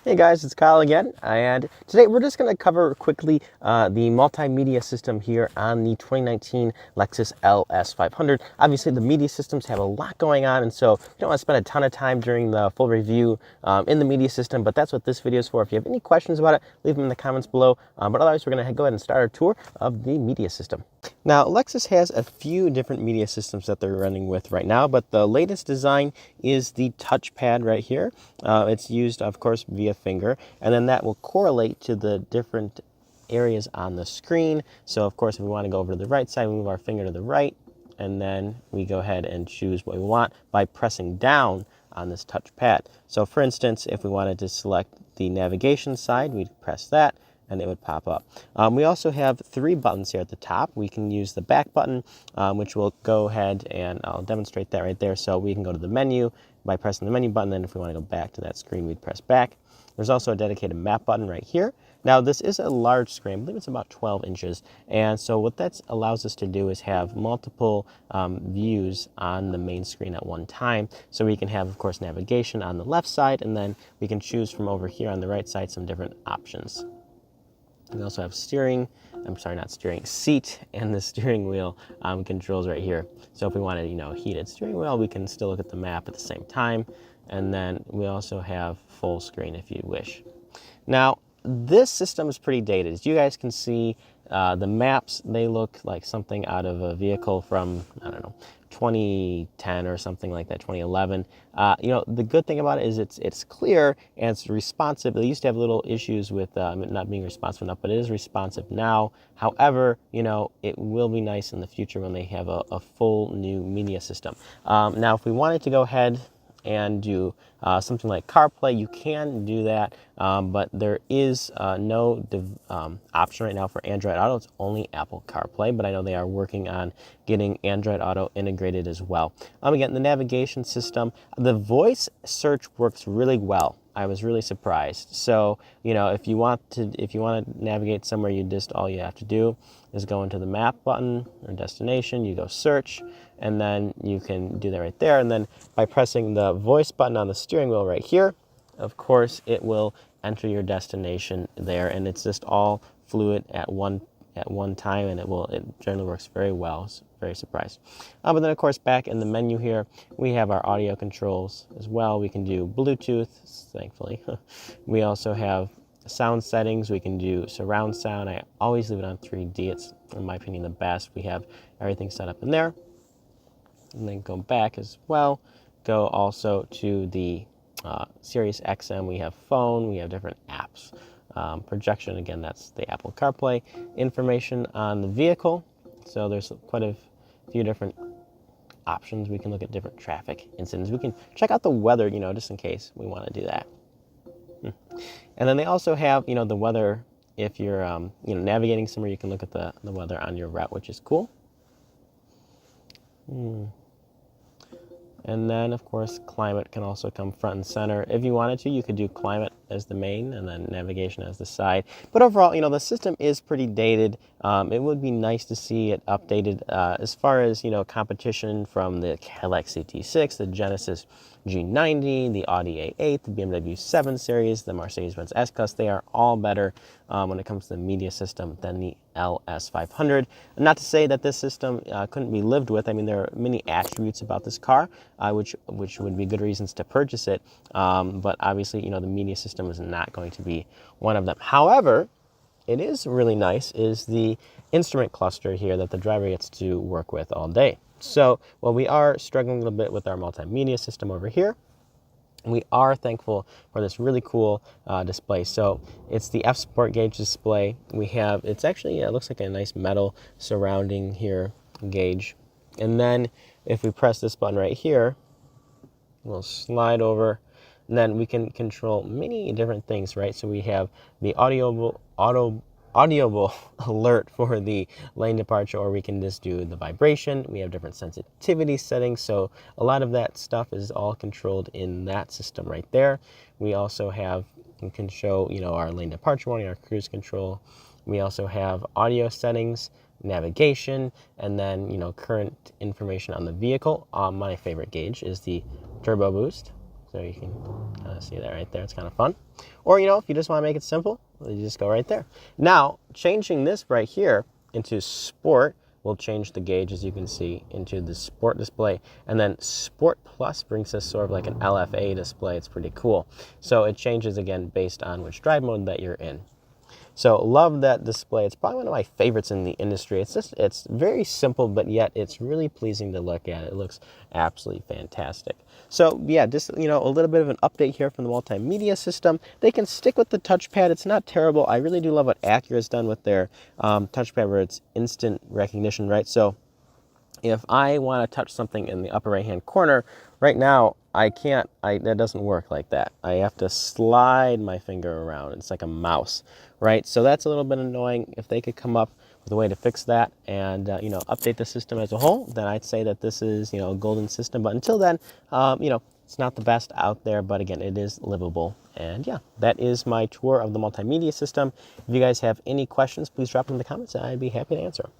Hey guys, it's Kyle again, and today we're just going to cover quickly the multimedia system here on the 2019 Lexus LS 500. Obviously, the media systems have a lot going on, and so we don't want to spend a ton of time during the full review in the media system, but that's what this video is for. If you have any questions about it, leave them in the comments below, but otherwise we're going to go ahead and start our tour of the media system. Now, Lexus has a few different media systems that they're running with right now, but the latest design is the Touchpad right here. It's used, of course, via finger, and then that will correlate to the different areas on the screen. So, of course, if we want to go over to the right side, we move our finger to the right, and then we go ahead and choose what we want by pressing down on this touchpad. So, for instance, if we wanted to select the navigation side, we'd press that, and it would pop up. We also have 3 buttons here at the top. We can use the back button, which will go ahead and I'll demonstrate that right there. So we can go to the menu by pressing the menu button. Then if we want to go back to that screen, we'd press back. There's also a dedicated map button right here. Now this is a large screen, I believe it's about 12 inches. And so what that allows us to do is have multiple views on the main screen at one time. So we can have, of course, navigation on the left side, and then we can choose from over here on the right side some different options. We also have seat and the steering wheel controls right here. So if we wanted, heated steering wheel, we can still look at the map at the same time. And then we also have full screen if you wish. Now, this system is pretty dated. As you guys can see, the maps, they look like something out of a vehicle from, I don't know, 2010 or something like that, 2011. The good thing about it is it's clear and it's responsive. They used to have little issues with not being responsive enough, but it is responsive now. However, it will be nice in the future when they have a full new media system. Now, if we wanted to go ahead and do something like CarPlay, you can do that, but there is no option right now for Android Auto. It's only Apple CarPlay, but I know they are working on getting Android Auto integrated as well. Again, the navigation system, the voice search works really well. I was really surprised. So, if you want to navigate somewhere, all you have to do is go into the map button or destination, you go search, and then you can do that right there. And then by pressing the voice button on the steering wheel right here, of course, it will enter your destination there, and it's just all fluid at one time, and it generally works very well. Very surprised. But then, of course, back in the menu here, we have our audio controls as well. We can do Bluetooth, thankfully. We also have sound settings. We can do surround sound. I always leave it on 3D. It's, in my opinion, the best. We have everything set up in there. And then go back as well. Go also to the Sirius XM. We have phone. We have different apps. Projection, again, that's the Apple CarPlay. Information on the vehicle. So there's quite a few different options. We can look at different traffic incidents. We can check out the weather, just in case we want to do that. And then they also have, the weather. If you're, navigating somewhere, you can look at the weather on your route, which is cool. And then, of course, climate can also come front and center. If you wanted to, you could do climate as the main and then navigation as the side. But overall, the system is pretty dated. It would be nice to see it updated as far as, competition from the Cadillac CT6, the Genesis G90, the Audi A8, the BMW 7 Series, the Mercedes-Benz S-Class. They are all better when it comes to the media system than the LS 500. Not to say that this system couldn't be lived with. I mean, there are many attributes about this car which would be good reasons to purchase it. But obviously, the media system is not going to be one of them. However, it is really nice is the instrument cluster here that the driver gets to work with all day. So while we are struggling a little bit with our multimedia system over here, we are thankful for this really cool display. So it's the F Sport gauge display. It's actually, it looks like a nice metal surrounding here gauge. And then if we press this button right here, we'll slide over, and then we can control many different things, right? So we have the audible alert for the lane departure, or we can just do the vibration. We have different sensitivity settings, so a lot of that stuff is all controlled in that system right there. We also can show our lane departure warning, our cruise control. We also have audio settings, navigation, and then current information on the vehicle. My favorite gauge is the turbo boost. So you can kind of see that right there. It's kind of fun. Or, you know, if you just want to make it simple, you just go right there. Now, changing this right here into sport will change the gauge, as you can see, into the sport display. And then Sport Plus brings us sort of like an LFA display. It's pretty cool. So it changes again based on which drive mode that you're in. So love that display. It's probably one of my favorites in the industry. It's very simple, but yet it's really pleasing to look at. It looks absolutely fantastic. So yeah, just, you know, a little bit of an update here from the multimedia system. They can stick with the touchpad. It's not terrible. I really do love what Acura's done with their touchpad, where it's instant recognition, right? So if I want to touch something in the upper right hand corner, right now I can't, that doesn't work like that. I have to slide my finger around. It's like a mouse, right? So that's a little bit annoying. If they could come up with a way to fix that and, you know, update the system as a whole, then I'd say that this is, you know, a golden system. But until then, you know, it's not the best out there, but again, it is livable. And yeah, that is my tour of the multimedia system. If you guys have any questions, please drop them in the comments and I'd be happy to answer.